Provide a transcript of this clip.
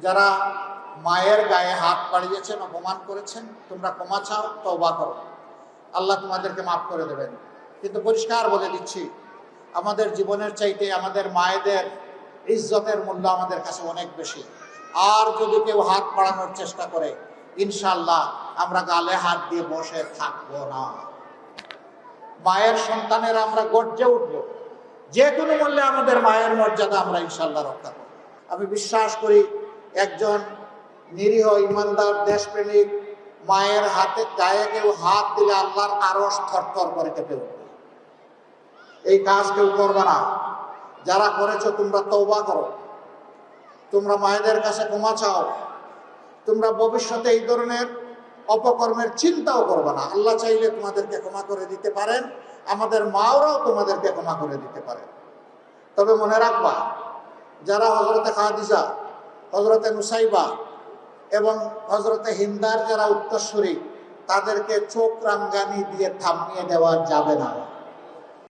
যারা মায়ের গায়ে হাত বাড়িয়েছেন, অপমান করেছেন, তোমরা ক্ষমা চাও, তওবা করো, আল্লাহ তোমাদেরকে মাফ করে দেবেন। কিন্তু পরিষ্কার বলে দিচ্ছি, আমাদের জীবনের চাইতে আমাদের মায়েদের ইজ্জতের মূল্য আমাদের কাছে অনেক বেশি। আর যদি কেউ হাত বাড়ানোর চেষ্টা করে, ইনশাআল্লাহ আমরা গালে হাত দিয়ে বসে থাকবো না। মায়ের সন্তানের আমরা গর্জে উঠবো, যে কোনো মূল্যে আমাদের মায়ের মর্যাদা আমরা ইনশাআল্লাহ রক্ষা করব। আমি বিশ্বাস করি একজন নিরীহ ইমানদার দেশপ্রেমিক মায়ের হাতে গায়ে কেউ হাত দিলে আল্লাহর আরশ থরথর করে কেঁপে উঠবে। এই কাজ কেউ করবে না। যারা করেছো তোমরা তওবা করো, তোমরা মায়েদের কাছে ক্ষমা চাও, তোমরা ভবিষ্যতে এই ধরনের অপকর্মের চিন্তাও করবে না। আল্লাহ চাইলে তোমাদেরকে ক্ষমা করে দিতে পারেন, আমাদের মাওরাও তোমাদেরকে ক্ষমা করে দিতে পারেন। তবে মনে রাখবা, যারা হযরতে খাদিজা, হযরতে নুসাইবা এবং হযরতে হিন্দার যারা উত্তরসূরি, তাদেরকে চোখ রাঙ্গানি দিয়ে থামিয়ে দেওয়া যাবে না।